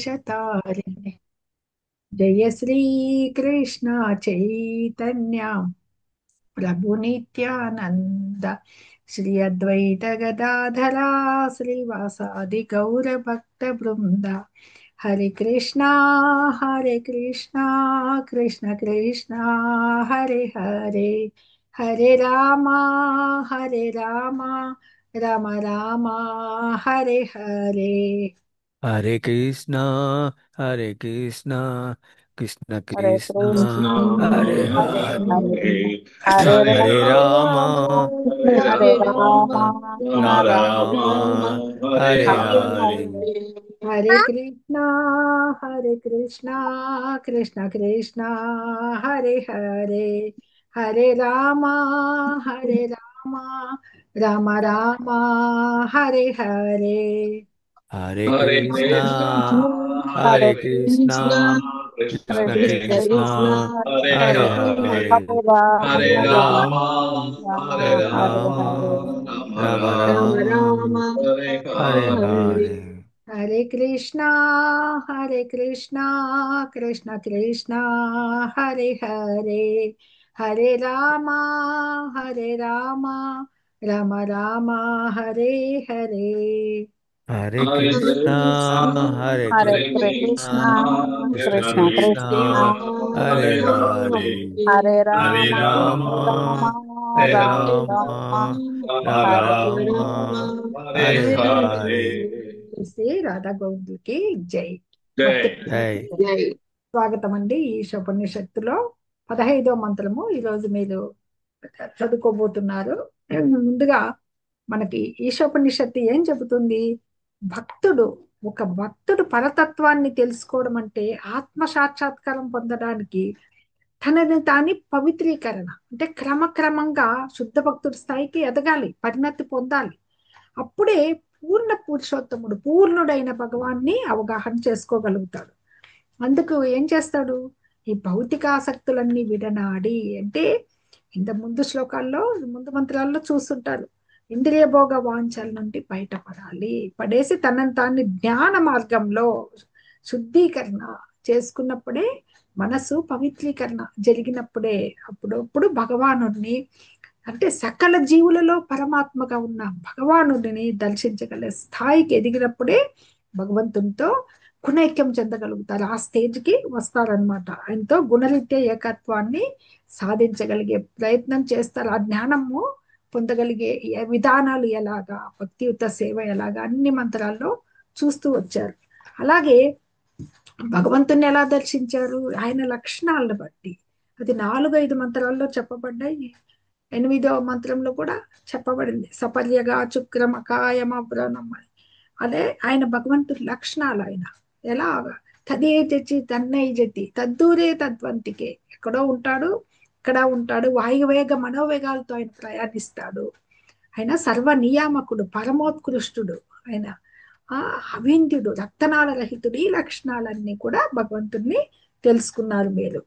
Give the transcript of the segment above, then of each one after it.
శతారిణి జయ శ్రీ కృష్ణ చైతన్య ప్రభు నిత్యానంద శ్రీ అద్వైత గదాధరా శ్రీవాసాది గౌర భక్త బృంద హరే కృష్ణ కృష్ణ కృష్ణ హరే హరే హరే రామ రామ రామ హరే హరే. हरे कृष्णा कृष्ण हरे कृष्णा कृष्ण हरे हरे हरे हरे हरे हरे राम राम हरे हरे राम राम राम राम राम राम हरे हरे हरे हरे हरे हरे कृष्णा कृष्ण कृष्ण हरे हरे हरे राम राम राम हरे हरे. हरे हरे कृष्णा कृष्णा हरे हरे हरे कृष्णा कृष्णा कृष्ण कृष्ण कृष्ण कृष्ण कृष्णा कृष्णा कृष्ण हरे हरे हरे हरे हरे राम हरे हरे राम राम राम हरे राम हरे हरे राम राम हरे राम राम राम राम हरे हरे हरे हरे हरे कृष्णा कृष्ण कृष्ण हरे हरे हरे राम राम राम हरे हरे. हरे हरे कृष्णा कृष्णा हरे हरे हरे कृष्णा कृष्ण कृष्णा कृष्ण कृष्ण कृष्ण कृष्णा कृष्णा कृष्ण हरे हरे हरे हरे हरे हरे राम राम राम हरे राम राम राम राम राम हरे राम हरे हरे हरे. हरे శ్రీ రాధా గోవిందుకి జై. భక్తి जय జై. స్వాగతం అండి. ఈ ఉపనిషత్తులో 15వ మంత్రము ఈరోజు మీరు చదువుకోబోతున్నారు. ముందుగా మనకి ఈశోపనిషత్తు ఏం చెబుతుంది? భక్తుడు ఒక భక్తుడు పరతత్వాన్ని తెలుసుకోవడం అంటే ఆత్మ సాక్షాత్కారం పొందడానికి తనని తాని పవిత్రీకరణ అంటే క్రమక్రమంగా శుద్ధ భక్తుడి స్థాయికి ఎదగాలి, పరిణతి పొందాలి. అప్పుడే పూర్ణ పురుషోత్తముడు పూర్ణుడైన భగవాన్ని అవగాహన చేసుకోగలుగుతాడు. అందుకు ఏం చేస్తాడు? ఈ భౌతిక ఆసక్తులన్నీ విడనాడి అంటే ఇంత ముందు శ్లోకాల్లో ముందు మంత్రాల్లో చూస్తుంటారు. ఇంద్రియ భోగ వాంఛల నుండి బయటపడాలి, పడేసి తనని తాన్ని జ్ఞాన మార్గంలో శుద్ధీకరణ చేసుకున్నప్పుడే మనసు పవిత్రీకరణ జరిగినప్పుడే అప్పుడు భగవానుడిని అంటే సకల జీవులలో పరమాత్మగా ఉన్న భగవానుడిని దర్శించగల స్థాయికి ఎదిగినప్పుడే భగవంతునితో గుణైక్యం చెందగలుగుతారు. ఆ స్టేజ్కి వస్తారనమాట. ఆయనతో గుణరీత్యా ఏకత్వాన్ని సాధించగలిగే ప్రయత్నం చేస్తారు. ఆ జ్ఞానము పొందగలిగే విధానాలు ఎలాగా, భక్తియుత సేవ ఎలాగా అన్ని మంత్రాల్లో చూస్తూ వచ్చారు. అలాగే భగవంతుని ఎలా దర్శించారు? ఆయన లక్షణాలను బట్టి. అది 4-5 మంత్రాల్లో చెప్పబడ్డాయి. 8వ మంత్రంలో కూడా చెప్పబడింది. సపర్యగా చుక్రమ కాయమ వ్రణం అని. అదే ఆయన భగవంతుడి లక్షణాలు. ఆయన ఎలా తదే తెచ్చి తన్నై జతి తద్దూరే తద్వంతికే, ఎక్కడో ఉంటాడు, ఇక్కడ ఉంటాడు, వాయువేగ మనోవేగాలతో ఆయన ప్రయాణిస్తాడు. ఆయన సర్వ నియామకుడు, పరమోత్కృష్టుడు, ఆయన ఆ అవింద్యుడు, రక్తనాళ రహితుడు. ఈ లక్షణాలన్నీ కూడా భగవంతుణ్ణి తెలుసుకున్నారు మీరు.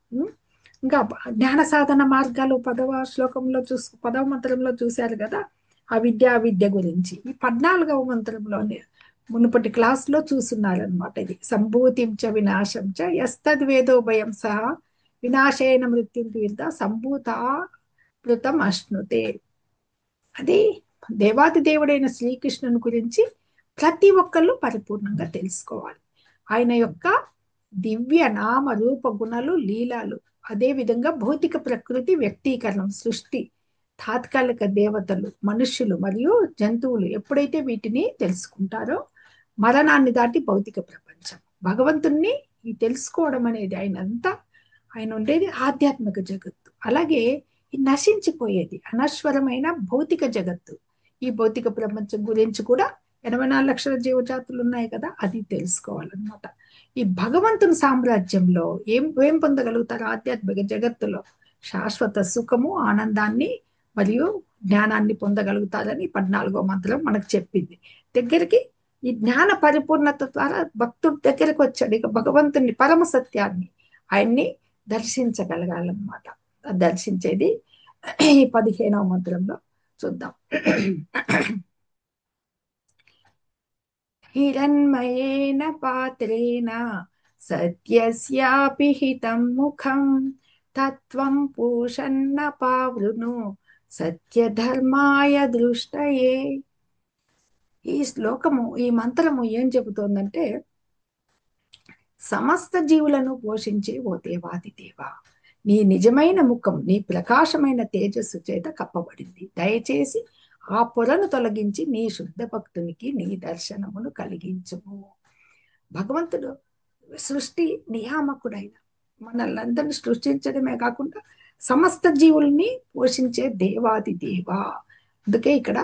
ఇంకా జ్ఞాన సాధన మార్గాలు 10వ మంత్రంలో చూశారు కదా, అవిద్య గురించి. ఈ 14వ మంత్రంలోనే మునుపటి క్లాస్ లో చూస్తున్నారనమాట. ఇది సంభూతిం చ వినాశం చ యస్తద్వేదో భయం సహా వినాశేన మృత్యుం విద్ద సంభూతామృతం అశ్నుతే. అది దేవాది దేవుడైన శ్రీకృష్ణుని గురించి ప్రతి ఒక్కళ్ళు పరిపూర్ణంగా తెలుసుకోవాలి. ఆయన యొక్క దివ్య నామ రూప గుణాలు, లీలాలు, అదే విధంగా భౌతిక ప్రకృతి వ్యక్తీకరణం, సృష్టి, తాత్కాలిక దేవతలు, మనుష్యులు మరియు జంతువులు ఎప్పుడైతే వీటిని తెలుసుకుంటారో మరణాన్ని దాటి భౌతిక ప్రపంచం, భగవంతుణ్ణి ఈ తెలుసుకోవడం అనేది ఆయన ఉండేది ఆధ్యాత్మిక జగత్తు. అలాగే ఈ నశించిపోయేది అనశ్వరమైన భౌతిక జగత్తు. ఈ భౌతిక ప్రపంచం గురించి కూడా 84 లక్షల జీవజాతులు ఉన్నాయి కదా, అది తెలుసుకోవాలన్నమాట. ఈ భగవంతుని సామ్రాజ్యంలో ఏం పొందగలుగుతారు? ఆధ్యాత్మిక జగత్తులో శాశ్వత సుఖము, ఆనందాన్ని మరియు జ్ఞానాన్ని పొందగలుగుతారని 14వ మంత్రం మనకు చెప్పింది. దగ్గరికి ఈ జ్ఞాన పరిపూర్ణత ద్వారా భక్తుడి దగ్గరికి వచ్చాడు. ఇక భగవంతుని పరమ సత్యాన్ని, ఆయన్ని దర్శించగలగాలన్నమాట. దర్శించేది ఈ 15వ మంత్రంలో చూద్దాం. హిరణ్మయేన పాత్రేణ సత్యస్యాపి హితం ముఖం తత్వం పూషన్న పావృను సత్యధర్మాయ దృష్టయే. ఈ శ్లోకము, ఈ మంత్రము ఏం చెబుతోందంటే, సమస్త జీవులను పోషించే ఓ దేవాది దేవ, నీ నిజమైన ముఖం నీ ప్రకాశమైన తేజస్సు చేత కప్పబడింది. దయచేసి ఆ పొరను తొలగించి నీ శుద్ధ భక్తునికి నీ దర్శనమును కలిగించుము. భగవంతుడు సృష్టి నియామకుడైన, మనల్ని అందరినీ సృష్టించడమే కాకుండా సమస్త జీవుల్ని పోషించే దేవాది దేవ. అందుకే ఇక్కడ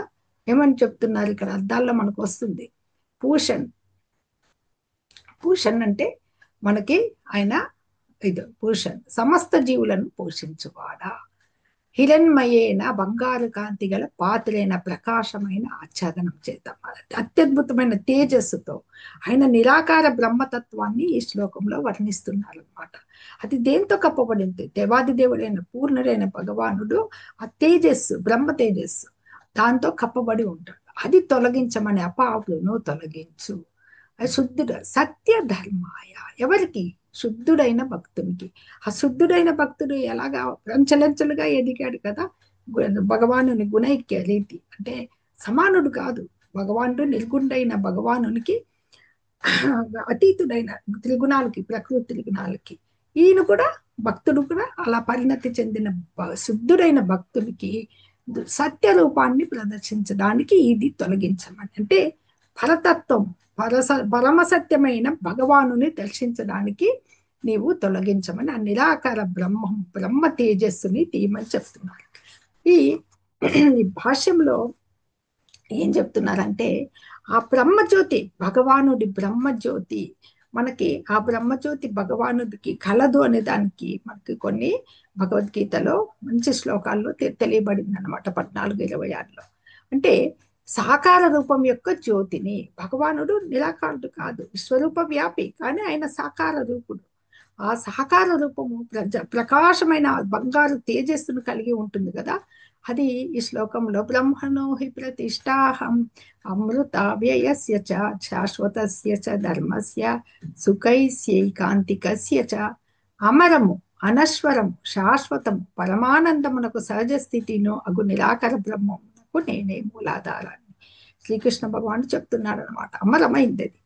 ఏమని చెప్తున్నారు, ఇక్కడ అర్థాల్లో మనకు వస్తుంది. పూషన్, పూషన్ అంటే మనకి ఆయన ఇది పూషన్, సమస్త జీవులను పోషించువాడా. హిరణ్మయేన, బంగారు కాంతి గల పాత్రైన ప్రకాశమైన ఆచ్ఛాదనం చేత, అత్యద్భుతమైన తేజస్సుతో ఆయన నిరాకార బ్రహ్మతత్వాన్ని ఈ శ్లోకంలో వర్ణిస్తున్నారు అనమాట. అది దేంతో కప్పబడింది? దేవాది దేవుడైన పూర్ణుడైన భగవానుడు ఆ తేజస్సు, బ్రహ్మ తేజస్సు దాంతో కప్పబడి ఉంటాడు. అది తొలగించమని అపావులను తొలగించు. శుద్ధుడు సత్య ధర్మాయ, ఎవరికి? శుద్ధుడైన భక్తునికి. ఆ శుద్ధుడైన భక్తుడు ఎలాగా అంచెలంచెలుగా ఎదిగాడు కదా భగవానుని గుణైక్య రీతి, అంటే సమానుడు కాదు. భగవానుడు నిర్గుణుడైన భగవానునికి అతీతుడైన త్రిగుణాలకి, ప్రకృతి త్రిగుణాలకి ఈయన కూడా భక్తుడు కూడా అలా పరిణతి చెందిన శుద్ధుడైన భక్తునికి సత్య రూపాన్ని ప్రదర్శించడానికి ఇది తొలగించమని, అంటే పరతత్వం, పరమసత్యమైన భగవానుని దర్శించడానికి నీవు తొలగించమని ఆ నిరాకార బ్రహ్మ తేజస్సుని తీయమని చెప్తున్నారు. ఈ భాష్యంలో ఏం చెప్తున్నారంటే, ఆ బ్రహ్మజ్యోతి, భగవానుడి బ్రహ్మజ్యోతి మనకి, ఆ బ్రహ్మజ్యోతి భగవానుడికి కలదు అనే దానికి మనకి కొన్ని భగవద్గీతలో మంచి శ్లోకాల్లో తెలియబడింది అనమాట, 14:26లో. అంటే సాకార రూపం యొక్క జ్యోతిని, భగవానుడు నిరాకారుడు కాదు, విశ్వరూప వ్యాపి, కానీ ఆయన సాకార రూపుడు. ఆ సాకార రూపము ప్రకాశమైన బంగారు తేజస్సును కలిగి ఉంటుంది కదా. అది ఈ శ్లోకంలో బ్రహ్మణో హి ప్రతిష్టాహం అమృత వ్యయస్య చ శాశ్వతస్య చ ధర్మస్య సుఖైస్యైకాంతికస్య చ అమరము అనశ్వరము శాశ్వతము పరమానందమునకు సహజ స్థితిను అగు నిరాకర బ్రహ్మమునకు నేనే మూలాధారాన్ని. శ్రీకృష్ణ భగవానుడు చెప్తున్నాడు అనమాట. అమరమైంది అది,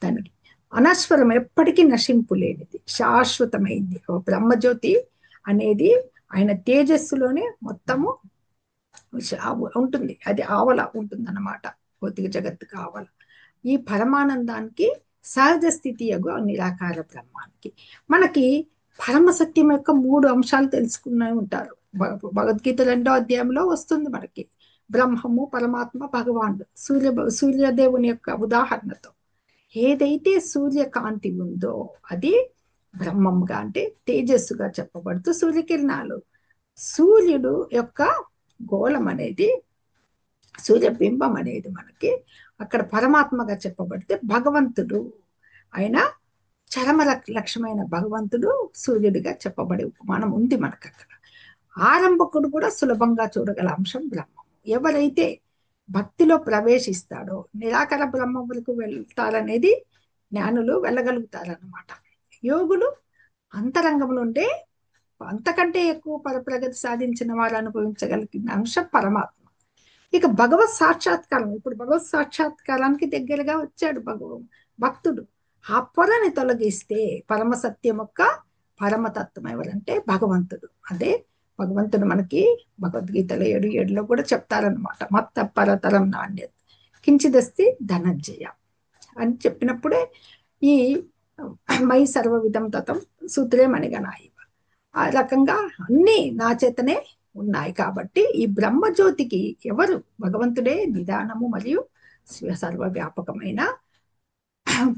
దానికి అనశ్వరం, ఎప్పటికీ నశింపులేనిది, శాశ్వతమైంది. బ్రహ్మజ్యోతి అనేది ఆయన తేజస్సులోనే మొత్తము ఉంటుంది, అది ఆవల ఉంటుంది అన్నమాట, భౌతిక జగత్తుకు ఆవల. ఈ పరమానందానికి సహజ స్థితి అగు నిరాకార బ్రహ్మానికి మనకి పరమసత్యం యొక్క 3 అంశాలు తెలుసుకునే ఉంటారు. భగవద్గీత 2వ అధ్యాయంలో వస్తుంది మనకి, బ్రహ్మము, పరమాత్మ, భగవానుడు. సూర్యదేవుని యొక్క ఉదాహరణతో ఏదైతే సూర్యకాంతి ఉందో అది బ్రహ్మంగా, అంటే తేజస్సుగా చెప్పబడుతూ సూర్యకిరణాలు, సూర్యుడు యొక్క గోళం అనేది, సూర్యబింబం అనేది మనకి అక్కడ పరమాత్మగా చెప్పబడితే, భగవంతుడు ఆయన చరమ లక్ష్యమైన భగవంతుడు సూర్యుడిగా చెప్పబడే ఉపమానం ఉంది మనకు అక్కడ. ఆరంభకుడు కూడా సులభంగా చూడగల అంశం బ్రహ్మం. ఎవరైతే భక్తిలో ప్రవేశిస్తాడో నిరాకర బ్రహ్మం వరకు వెళ్తారనేది జ్ఞానులు వెళ్ళగలుగుతారన్నమాట. యోగులు అంతరంగం నుండే అంతకంటే ఎక్కువ ప్రగతి సాధించిన వారు అనుభవించగలిగిన అంశం పరమాత్మ. ఇక భగవత్ సాక్షాత్కారం, ఇప్పుడు భగవత్ సాక్షాత్కారానికి దగ్గరగా వచ్చాడు భక్తుడు. ఆ పొరని తొలగిస్తే పరమసత్యం యొక్క పరమతత్వం ఎవరంటే భగవంతుడు. అదే భగవంతుడు మనకి భగవద్గీతలో 7:7లో కూడా చెప్తారనమాట. మత్త పరతరం నాణ్యత కించిదస్తి ధనంజయ అని చెప్పినప్పుడే ఈ మై సర్వవిధం తతం సూత్రే మణిగణాయి, ఆ రకంగా అన్ని నా చేతనే ఉన్నాయి. కాబట్టి ఈ బ్రహ్మజ్యోతికి ఎవరు? భగవంతుడే నిదానము మరియు సర్వవ్యాపకమైన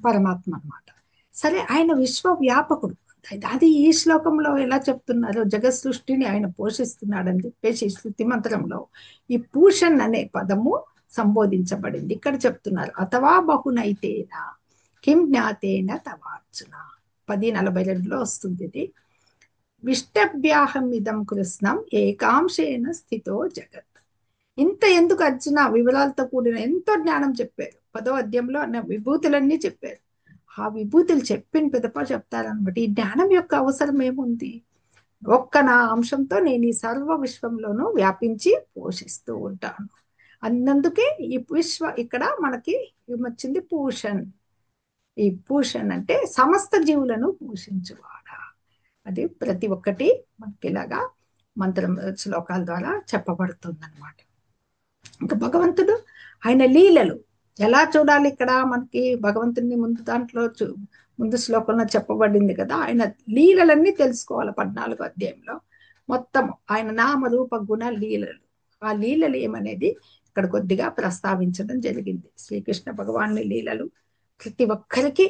పరమాత్మ అన్నమాట. సరే, ఆయన విశ్వవ్యాపకుడు. అది ఈ శ్లోకంలో ఎలా చెప్తున్నారు? జగత్ సృష్టిని ఆయన పోషిస్తున్నాడని చెప్పేసి శృతి మంత్రంలో ఈ పూషన్ అనే పదము సంబోధించబడింది. ఇక్కడ చెప్తున్నారు, అథవా బహునైతేనా కిం జ్ఞాతేన తవార్జున. 10:42లో వస్తుంది ఇది. విష్టభ్యాహం ఇదం కృష్ణం ఏకాంశేన స్థితో జగత్. ఇంత ఎందుకు అర్జున? వివరాలతో కూడిన ఎంతో జ్ఞానం చెప్పారు. 10వ అధ్యాయంలో అన్న విభూతులన్నీ చెప్పారు. ఆ విభూతులు చెప్పిన పిదప చెప్తారనమాట ఈ జ్ఞానం యొక్క అవసరం ఏముంది. ఒక్క నా అంశంతో నేను ఈ సర్వ విశ్వంలోనూ వ్యాపించి పోషిస్తూ ఉంటాను అన్నందుకే ఈ ఇక్కడ మనకి వచ్చింది పూషన్. ఈ పూషన్ అంటే సమస్త జీవులను పోషించువాడా. అది ప్రతి ఒక్కటి మనకి ఇలాగా మంత్రం శ్లోకాల ద్వారా చెప్పబడుతుంది అనమాట. ఇంకా భగవంతుడు ఆయన లీలలు ఎలా చూడాలి. ఇక్కడ మనకి భగవంతుని ముందు దాంట్లో ముందు శ్లోకంలో చెప్పబడింది కదా, ఆయన లీలలన్నీ తెలుసుకోవాలి. 14వ అధ్యాయంలో మొత్తం ఆయన నామ రూప గుణ లీలలు, ఆ లీలలు ఏమనేది ఇక్కడ కొద్దిగా ప్రస్తావించడం జరిగింది. శ్రీకృష్ణ భగవాను లీలలు ప్రతి ఒక్కరికి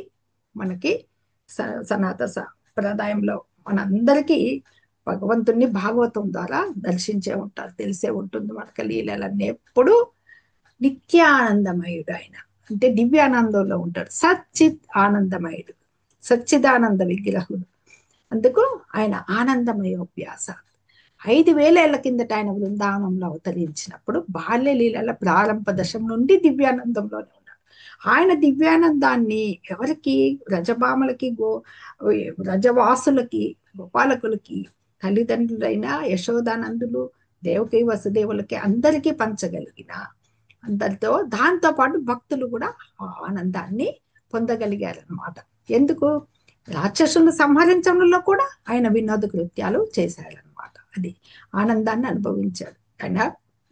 మనకి సనాతన సంప్రదాయంలో మనందరికీ భగవంతుణ్ణి భాగవతం ద్వారా దర్శించే ఉంటారు, తెలిసే ఉంటుంది మనకి లీలలన్నీ. ఎప్పుడు నిత్యానందమయుడు ఆయన, అంటే దివ్యానందంలో ఉంటాడు. సచ్చిత్ ఆనందమయుడు, సచ్చిదానంద విగ్రహుడు. అందుకు ఆయన ఆనందమయోభ్యాస. 5000 ఏళ్ల కిందట ఆయన బృందావనంలో అవతరించినప్పుడు బాల్య లీలల ప్రారంభ దశం నుండి దివ్యానందంలోనే ఉన్నాడు. ఆయన దివ్యానందాన్ని ఎవరికి, రజభామలకి, రజవాసులకి, గోపాలకులకి, తల్లిదండ్రులైన యశోదానందులు, దేవకి వసుదేవులకి అందరికీ పంచగలిగిన అందరితో దాంతో పాటు భక్తులు కూడా ఆ ఆనందాన్ని పొందగలిగారనమాట. ఎందుకు? రాక్షసులను సంహరించడంలో కూడా ఆయన వినోద కృత్యాలు చేశారనమాట. అది ఆనందాన్ని అనుభవించాడు. ఆయన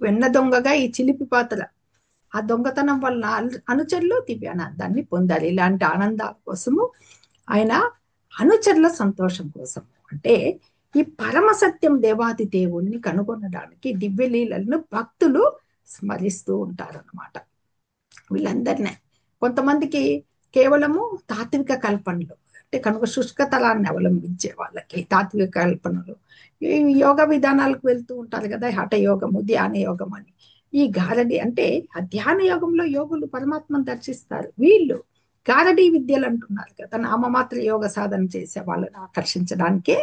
వెన్న దొంగగా ఈ చిలిపి పాత్ర, ఆ దొంగతనం వల్ల అనుచరులు దివ్యానందాన్ని పొందారు. ఇలాంటి ఆనందాల కోసము ఆయన అనుచరుల సంతోషం కోసము, అంటే ఈ పరమ సత్యం దేవాది దేవుణ్ణి కనుగొనడానికి దివ్యలీలను భక్తులు స్మరిస్తూ ఉంటారన్నమాట. వీళ్ళందరినీ కొంతమందికి కేవలము తాత్విక కల్పనలు, అంటే కనుక శుష్కతలాన్ని అవలంబించే వాళ్ళకి తాత్విక కల్పనలు, ఈ యోగ విధానాలకు వెళ్తూ ఉంటారు కదా, హఠ యోగము, ధ్యాన యోగం అని. ఈ గారడి అంటే ఆ ధ్యాన యోగంలో యోగులు పరమాత్మను దర్శిస్తారు. వీళ్ళు గారడీ విద్యలు అంటున్నారు కదా, నామమాత్ర యోగ సాధన చేసే వాళ్ళని ఆకర్షించడానికే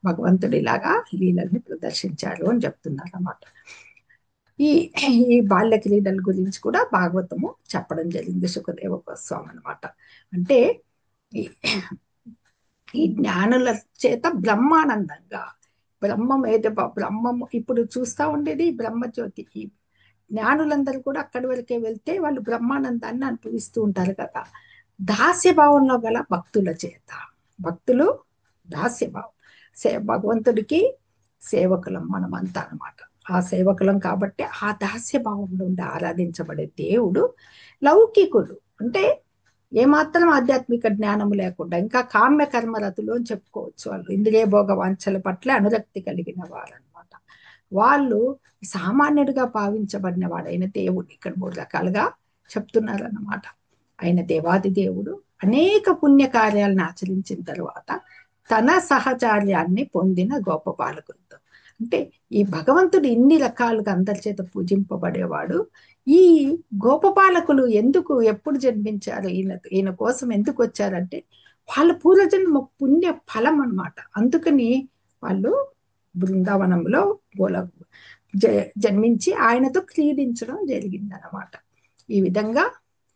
భగవంతుడు ఇలాగా లీలల్ని ప్రదర్శించారు అని చెప్తున్నారు అన్నమాట. ఈ బాల్య క్రీడల గురించి కూడా భాగవతము చెప్పడం జరిగింది సుఖదేవ గోస్వామి అనమాట. అంటే ఈ జ్ఞానుల చేత బ్రహ్మానందంగా బ్రహ్మము ఇప్పుడు చూస్తా ఉండేది బ్రహ్మజ్యోతి. ఈ జ్ఞానులందరూ కూడా అక్కడి వరకే వెళ్తే వాళ్ళు బ్రహ్మానందాన్ని అనుభవిస్తూ ఉంటారు కదా. దాస్యభావంలో గల భక్తుల చేత, భక్తులు దాస్యభావం, భగవంతుడికి సేవకులం మనమంతా అనమాట. ఆ సేవకులం కాబట్టి ఆ దాస్యభావం నుండి ఆరాధించబడే దేవుడు లౌకికులు, అంటే ఏమాత్రం ఆధ్యాత్మిక జ్ఞానం లేకుండా ఇంకా కామ్య కర్మరతులు అని చెప్పుకోవచ్చు. వాళ్ళు ఇంద్రియ భోగ వాంఛల పట్ల అనురక్తి కలిగిన వారు అనమాట. వాళ్ళు సామాన్యుడిగా భావించబడిన వాడైన దేవుడు ఇక్కడ 3 రకాలుగా చెప్తున్నారు అన్నమాట. ఆయన దేవాది దేవుడు అనేక పుణ్య కార్యాలను ఆచరించిన తర్వాత తన సహచార్యాన్ని పొందిన గొప్ప బాలకులతో, అంటే ఈ భగవంతుడు ఇన్ని రకాలుగా అందరి చేత పూజింపబడేవాడు. ఈ గోపపాలకులు ఎందుకు ఎప్పుడు జన్మించారు, ఈయన కోసం ఎందుకు వచ్చారంటే వాళ్ళ పూర్వజన్మ పుణ్య ఫలం అన్నమాట. అందుకని వాళ్ళు బృందావనంలో జన్మించి ఆయనతో క్రీడించడం జరిగింది అన్నమాట. ఈ విధంగా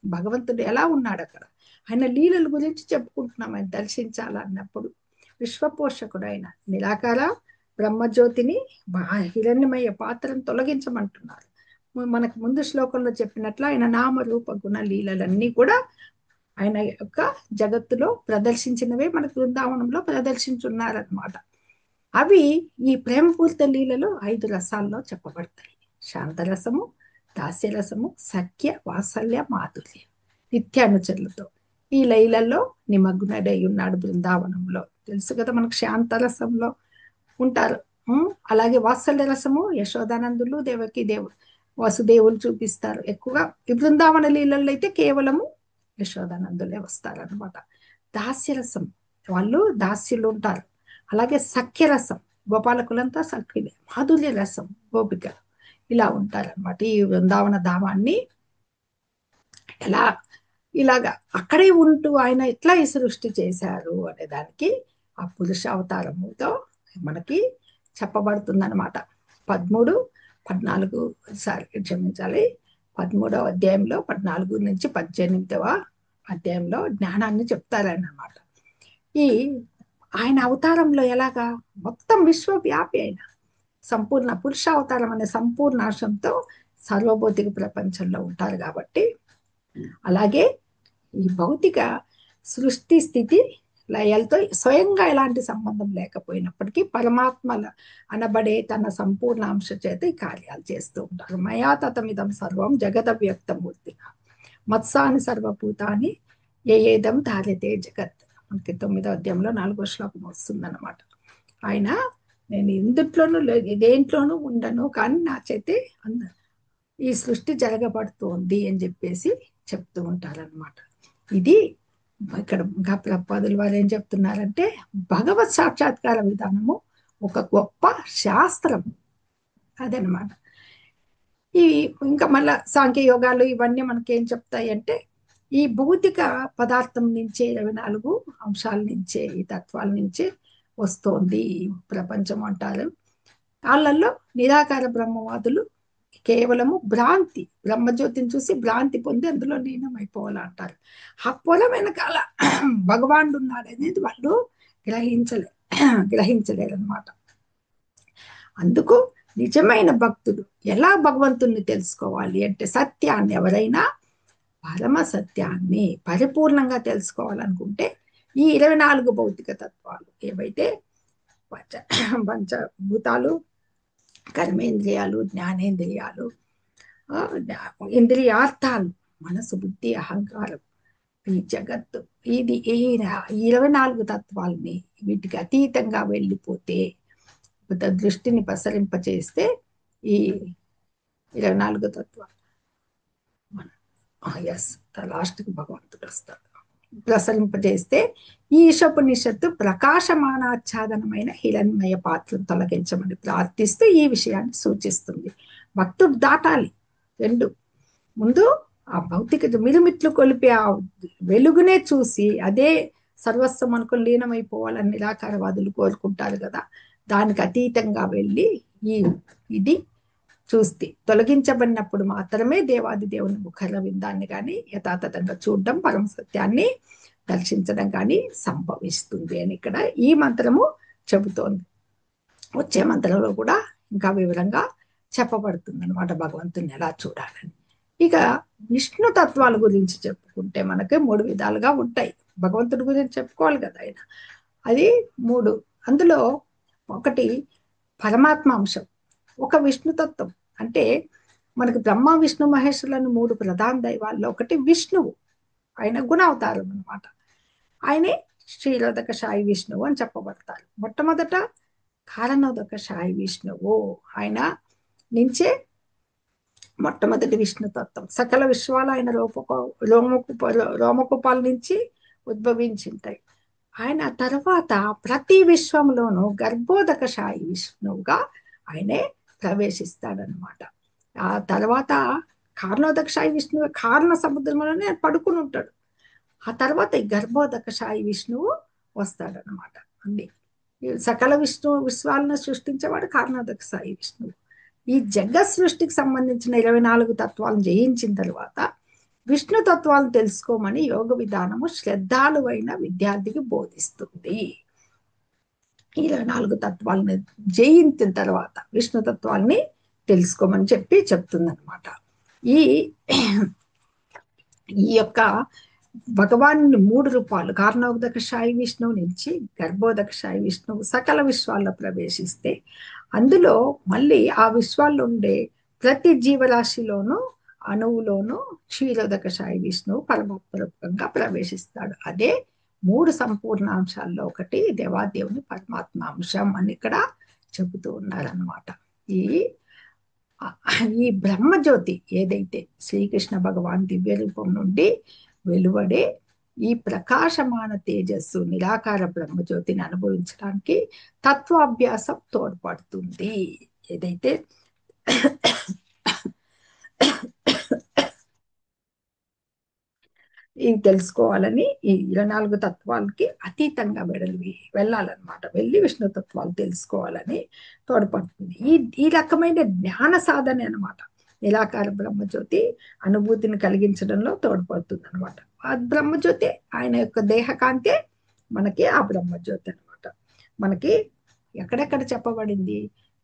భగవంతుడు ఎలా ఉన్నాడు అక్కడ, ఆయన లీలల గురించి చెప్పుకుంటున్నాం. ఆయన దర్శించాలన్నప్పుడు విశ్వపోషకుడు ఆయన నిరాకార బ్రహ్మజ్యోతిని హిరణ్యమయ పాత్రను తొలగించమంటున్నారు. మనకు ముందు శ్లోకంలో చెప్పినట్లు ఆయన నామ రూప గుణ లీలలన్నీ కూడా ఆయన యొక్క జగత్తులో ప్రదర్శించినవే మనకు బృందావనంలో ప్రదర్శించున్నారనమాట. అవి ఈ ప్రేమపూరిత లీలలు 5 రసాల్లో చెప్పబడతాయి. శాంతరసము, దాస్యరసము, సఖ్య, వాత్సల్య, మాధుర్య. నిత్యానుచరులతో ఈ లీలల్లో నిమగ్నుడై ఉన్నాడు బృందావనంలో. తెలుసు కదా మనకు శాంతరసంలో ఉంటారు. అలాగే వాత్సల్య రసము యశోదానందులు, దేవకి దేవుడు, వసుదేవులు చూపిస్తారు ఎక్కువగా. ఈ బృందావన లీలల్లో అయితే కేవలము యశోదానందులే వస్తారనమాట. దాస్యరసం వాళ్ళు దాస్యులు ఉంటారు. అలాగే సఖ్యరసం గోపాలకులంతా సఖ్యులే. మాధుర్య రసం గోపిక ఇలా ఉంటారనమాట. ఈ బృందావన ధామాన్ని ఎలా ఇలాగా అక్కడే ఉంటూ ఆయన ఎట్లా ఈ సృష్టి చేశారు అనే దానికి ఆ పురుష అవతారముతో మనకి చెప్పబడుతుంది అనమాట. 13, 14 సారి క్షమించాలి, 13వ అధ్యాయంలో 14 నుంచి 18వ అధ్యాయంలో జ్ఞానాన్ని చెప్తారన్నమాట. ఈ ఆయన అవతారంలో ఎలాగా మొత్తం విశ్వవ్యాపి అయిన సంపూర్ణ పురుషావతారం అనే సంపూర్ణాంశంతో సర్వభౌతిక ప్రపంచంలో ఉంటారు కాబట్టి, అలాగే ఈ భౌతిక సృష్టి స్థితి లయాలతో స్వయంగా ఎలాంటి సంబంధం లేకపోయినప్పటికీ పరమాత్మల అనబడే తన సంపూర్ణ అంశ చేత ఈ కార్యాలు చేస్తూ ఉంటారు. మయా తతమిదం సర్వం జగత వ్యక్తమూర్తిగా మత్సాని సర్వభూతాన్ని ఏదం ధార్యతే జగత్. మనకి 9వ అధ్యాయంలో 4వ శ్లోకం వస్తుందన్నమాట. ఆయన నేను ఎందుట్లోనూ దేంట్లోనూ ఉండను, కానీ నా చేతే ఈ సృష్టి జరగబడుతోంది అని చెప్పేసి చెప్తూ ఉంటారనమాట. ఇది ఇక్కడ ఇంకా ప్రభుపాదుల వారు ఏం చెప్తున్నారంటే, భగవత్ సాక్షాత్కార విధానము ఒక గొప్ప శాస్త్రం అదనమాట. ఈ ఇంకా మళ్ళా సాంఖ్య యోగాలు ఇవన్నీ మనకేం చెప్తాయి అంటే, ఈ భౌతిక పదార్థం నుంచే 24 అంశాల నుంచే ఈ తత్వాల నుంచే వస్తోంది ఈ ప్రపంచం అంటారు. వాళ్ళల్లో నిరాకార బ్రహ్మవాదులు కేవలము భ్రాంతి, బ్రహ్మజ్యోతిని చూసి భ్రాంతి పొంది అందులో లీనమైపోవాలంటారు. ఆ పొలం వెనకాల భగవానుడు ఉన్నాడు అనేది వాళ్ళు గ్రహించలేరు అనమాట. అందుకు నిజమైన భక్తుడు ఎలా భగవంతుణ్ణి తెలుసుకోవాలి అంటే, సత్యాన్ని ఎవరైనా పరమ సత్యాన్ని పరిపూర్ణంగా తెలుసుకోవాలనుకుంటే ఈ 24 భౌతిక తత్వాలు ఏవైతే పంచభూతాలు, కర్మేంద్రియాలు, జ్ఞానేంద్రియాలు, ఇంద్రియార్థాలు, మనసు, బుద్ధి, అహంకారం, ఈ జగత్తు, ఇది ఈ 24 తత్వాలని వీటికి అతీతంగా వెళ్ళిపోతే, దృష్టిని ప్రసరింపచేస్తే ఈ 24 తత్వాలు లాస్ట్కి భగవంతుడు వస్తాడు. ప్రసరింపజేస్తే ఈ ఈశోపనిషత్తు ప్రకాశమానాచ్ఛాదనమైన హిరణ్మయ పాత్రను తొలగించమని ప్రార్థిస్తూ ఈ విషయాన్ని సూచిస్తుంది. భక్తుడు దాటాలి రెండు. ముందు ఆ భౌతిక మిరుమిట్లు కొలిపే ఆ వెలుగునే చూసి అదే సర్వస్వం అనుకుని లీనమైపోవాలని నిరాకారవాదులు కోరుకుంటారు కదా, దానికి అతీతంగా వెళ్ళి ఇది చూస్తే తొలగించబడినప్పుడు మాత్రమే దేవాది దేవుని ముఖర విందాన్ని కానీ యథాతథంగా చూడడం, పరమ సత్యాన్ని దర్శించడం కానీ సంభవిస్తుంది అని ఇక్కడ ఈ మంత్రము చెబుతోంది. వచ్చే మంత్రంలో కూడా ఇంకా వివరంగా చెప్పబడుతుంది అనమాట భగవంతుని ఎలా చూడాలని. ఇక విష్ణు తత్వాల గురించి చెప్పుకుంటే మనకి 3 విధాలుగా ఉంటాయి. భగవంతుడి గురించి చెప్పుకోవాలి కదా ఆయన, అది 3. అందులో ఒకటి పరమాత్మ అంశం, ఒక విష్ణుతత్వం. అంటే మనకి బ్రహ్మ విష్ణు మహేశ్వరులను 3 ప్రధాన దైవాల్లో ఒకటి విష్ణువు, ఆయన గుణావతారం అనమాట. ఆయనే శ్రీరోదక సాయి విష్ణువు అని చెప్పబడతారు. మొట్టమొదట కారణోదక సాయి విష్ణువు, ఆయన నుంచే మొట్టమొదటి విష్ణుతత్వం. సకల విశ్వాలు ఆయన రోమకూపాల నుంచి ఉద్భవించింటాయి. ఆయన తర్వాత ప్రతి విశ్వంలోనూ గర్భోదక సాయి విష్ణువుగా ఆయనే ప్రవేశిస్తాడనమాట. ఆ తర్వాత కారణోదక సాయి విష్ణువు కారణ సముద్రంలోనే పడుకుని ఉంటాడు. ఆ తర్వాత ఈ గర్భోదక సాయి విష్ణువు వస్తాడనమాట. అన్ని సకల విశ్వాలను సృష్టించేవాడు కారణోదక సాయి విష్ణువు. ఈ జగత్ సృష్టికి సంబంధించిన 24 తత్వాలను జయించిన తర్వాత విష్ణు తత్వాలను తెలుసుకోమని యోగ విధానము శ్రద్ధాళువైన విద్యార్థికి బోధిస్తుంది. 24 తత్వాలను జయించిన తర్వాత విష్ణు తత్వాల్ని తెలుసుకోమని చెప్తుంది అనమాట. ఈ యొక్క భగవాను 3 రూపాలు కారణోదక సాయి విష్ణువు నుంచి గర్భోదక సాయి విష్ణువు సకల విశ్వాల్లో ప్రవేశిస్తే, అందులో మళ్ళీ ఆ విశ్వాల్లో ఉండే ప్రతి జీవరాశిలోనూ అణువులోనూ క్షీరోదక సాయి విష్ణువు పరమాత్మ రూపంగా ప్రవేశిస్తాడు. అదే 3 సంపూర్ణాంశాల్లో ఒకటి దేవాదేవుని పరమాత్మ అంశం అని ఇక్కడ చెబుతూ ఉన్నారనమాట. ఈ బ్రహ్మజ్యోతి ఏదైతే శ్రీకృష్ణ భగవాన్ దివ్య రూపం నుండి వెలువడే ఈ ప్రకాశమాన తేజస్సు నిరాకార బ్రహ్మజ్యోతిని అనుభవించడానికి తత్వాభ్యాసం తోడ్పడుతుంది. ఏదైతే ఇది తెలుసుకోవాలని ఈ 24 తత్వాలకి అతీతంగా వెళ్ళాలన్నమాట. వెళ్ళి విష్ణు తత్వాలు తెలుసుకోవాలని తోడ్పడుతుంది. ఈ రకమైన జ్ఞాన సాధన అనమాట. నిరాకార బ్రహ్మజ్యోతి అనుభూతిని కలిగించడంలో తోడ్పడుతుంది అనమాట. ఆ బ్రహ్మజ్యోతి ఆయన యొక్క దేహకాంతే మనకి ఆ బ్రహ్మజ్యోతి అనమాట. మనకి ఎక్కడెక్కడ చెప్పబడింది?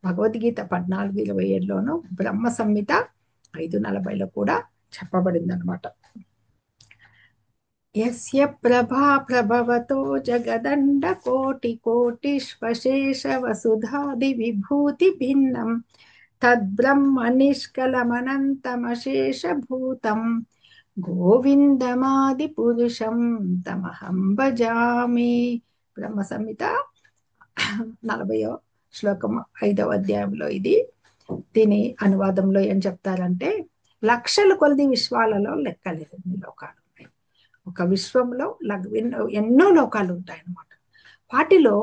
భగవద్గీత 14:27లోను, బ్రహ్మ సంహిత 5:40లో కూడా చెప్పబడింది అనమాట. యస్య ప్రభా ప్రభవతో జగదండ కోటి కోటిష్వశేష వసుధాది విభూతి భిన్నం తద్బ్రహ్మ నిష్కలమనంతమశేష భూతం గోవిందమాది పురుషం తమహం భజామి. బ్రహ్మ సంహిత 40వ శ్లోకం 5వ అధ్యాయంలో ఇది. దీని అనువాదంలో ఏం చెప్తారంటే, లక్షల కొలది విశ్వాలలో లెక్కలేదు లోకాలు ఉన్నాయి. ఒక విశ్వంలో ఎన్నో లోకాలు ఉంటాయి అన్నమాట. వాటిలో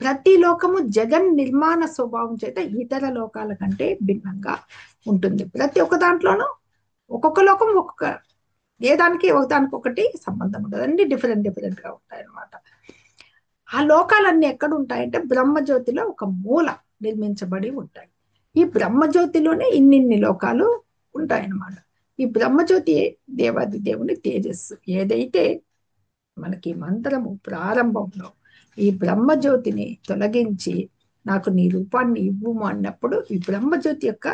ప్రతి లోకము జగన్ నిర్మాణ స్వభావం చేత ఇతర లోకాల కంటే భిన్నంగా ఉంటుంది. ప్రతి ఒక్క దాంట్లోనూ ఒక్కొక్క లోకం ఏ దానికి ఒకదానికొకటి సంబంధం ఉండదు, అన్ని డిఫరెంట్ గా ఉంటాయి అన్నమాట. ఆ లోకాలన్నీ ఎక్కడ ఉంటాయంటే బ్రహ్మజ్యోతిలో ఒక మూల నిర్మించబడి ఉంటాయి. ఈ బ్రహ్మజ్యోతిలోనే ఇన్నిన్ని లోకాలు ఉంటాయన్నమాట. ఈ బ్రహ్మజ్యోతి దేవాది దేవుని తేజస్సు. ఏదైతే మనకి మంత్రము ప్రారంభంలో ఈ బ్రహ్మజ్యోతిని తొలగించి నాకు నీ రూపాన్ని ఇవ్వుము అన్నప్పుడు ఈ బ్రహ్మజ్యోతి యొక్క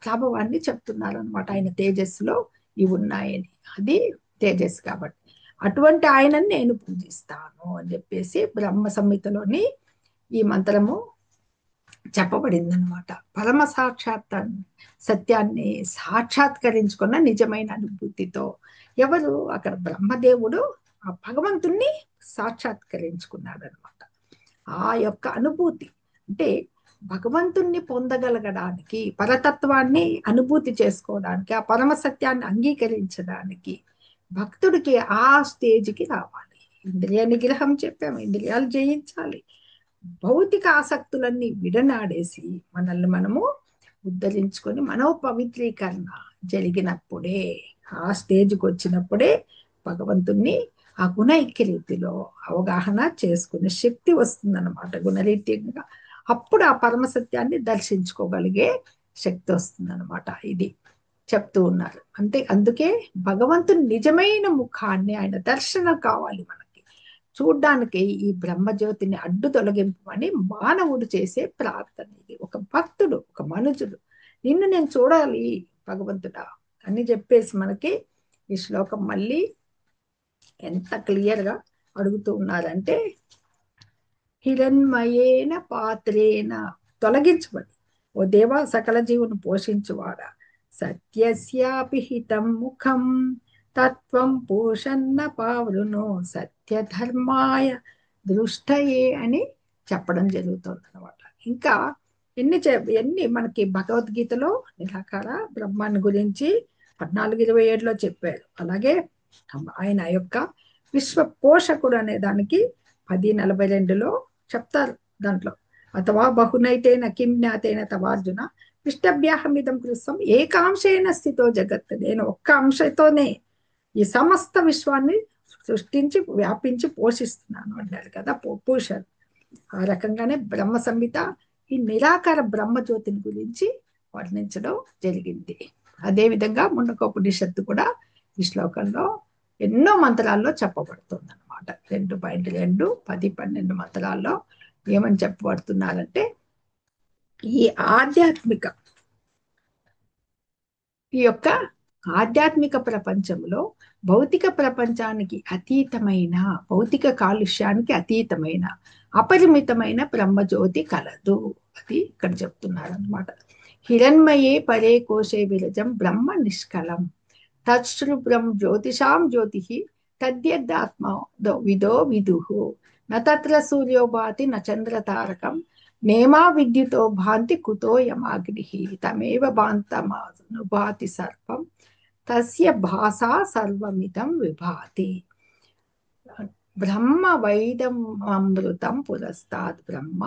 ప్రభావాన్ని చెప్తున్నారు అనమాట. ఆయన తేజస్సులో ఇవి ఉన్నాయని, అది తేజస్సు కాబట్టి అటువంటి ఆయనని నేను పూజిస్తాను అని చెప్పేసి బ్రహ్మ సంహితలోని ఈ మంత్రము చెప్పబడింది అనమాట. పరమ సత్యాన్ని సాక్షాత్కరించుకున్న నిజమైన అనుభూతితో ఎవరు అక్కడ బ్రహ్మదేవుడు ఆ భగవంతుణ్ణి సాక్షాత్కరించుకున్నాడు అనమాట. ఆ యొక్క అనుభూతి అంటే భగవంతుణ్ణి పొందగలగడానికి, పరతత్వాన్ని అనుభూతి చేసుకోవడానికి, ఆ పరమ సత్యాన్ని అంగీకరించడానికి భక్తుడికి ఆ స్టేజ్కి రావాలి. ఇంద్రియ నిగ్రహం చెప్పాము, ఇంద్రియాలు జయించాలి. భౌతిక ఆసక్తులన్నీ విడనాడేసి మనల్ని మనము ఉద్ధరించుకొని మనోపవిత్రీకరణ జరిగినప్పుడే, ఆ స్టేజ్కి వచ్చినప్పుడే భగవంతుణ్ణి ఆ గుణైక్య రీతిలో అవగాహన చేసుకునే శక్తి వస్తుందన్నమాట. గుణరీత్యంగా అప్పుడు ఆ పరమసత్యాన్ని దర్శించుకోగలిగే శక్తి వస్తుందన్నమాట. ఇది చెప్తూ ఉన్నారు. అందుకే భగవంతుని నిజమైన ముఖాన్ని, ఆయన దర్శనం కావాలి మనకి చూడ్డానికి. ఈ బ్రహ్మజ్యోతిని అడ్డు తొలగింపమని మానవుడు చేసే ప్రార్థన ఇది. ఒక భక్తుడు, ఒక మనుజుడు, నిన్ను నేను చూడాలి భగవంతుడా అని చెప్పేసి మనకి ఈ శ్లోకం మళ్ళీ ఎంత క్లియర్గా అడుగుతూ ఉన్నారంటే, హిరణ్మయేన పాత్రేన తొలగించబడి, ఓ దేవా సకల జీవును పోషించువాడా, సత్యస్యాపి హితం ముఖం తత్వం పోషన్న పావృను సత్యధర్మాయ దృష్టయే అని చెప్పడం జరుగుతుంది అనమాట. ఇంకా ఎన్ని మనకి భగవద్గీతలో నిరాకార బ్రహ్మాన్ని గురించి 14:27లో చెప్పారు. అలాగే ఆయన యొక్క విశ్వ పోషకుడు అనే దానికి 10:42లో చెప్తారు. దాంట్లో అథవా బహునైతేన కిం జ్ఞాతేన తవార్జున ఇష్టభ్యాహమిదం కృత్సం ఏకాంశేన స్థితో జగత్. నేను ఒక్క అంశతోనే ఈ సమస్త విశ్వాన్ని సృష్టించి వ్యాపించి పోషిస్తున్నాను అన్నారు కదా, పూషారు. ఆ రకంగానే బ్రహ్మ సంహిత ఈ నిరాకార బ్రహ్మజ్యోతిని గురించి వర్ణించడం జరిగింది. అదేవిధంగా ముండకోపనిషత్తు కూడా ఈ శ్లోకంలో ఎన్నో మంత్రాల్లో చెప్పబడుతుంది అనమాట. 2.2, 10, 12 మంత్రాల్లో ఏమని చెప్పబడుతున్నారంటే, ఈ యొక్క ఆధ్యాత్మిక ప్రపంచంలో భౌతిక ప్రపంచానికి అతీతమైన, భౌతిక కాలుష్యానికి అతీతమైన అపరిమితమైన బ్రహ్మజ్యోతి కలదు. అది ఇక్కడ చెప్తున్నారు అనమాట. హిరణ్మయే పరే కోశే విరజం బ్రహ్మ నిష్కలం తత్శృభ్రం జ్యోతిషాం జ్యోతి తద్యదాత్మ విదో విదుహు నత్ర సూర్యో భాతి నచంద్ర తారకం నేమా విద్యుతో భాంతి కుతో యమాగ్ని తమేవ భాంతమానుభాతి సర్వం తస్య భాసా సర్వమిదం విభాతి. బ్రహ్మ వైదం అమృతం పురస్తాద్ బ్రహ్మ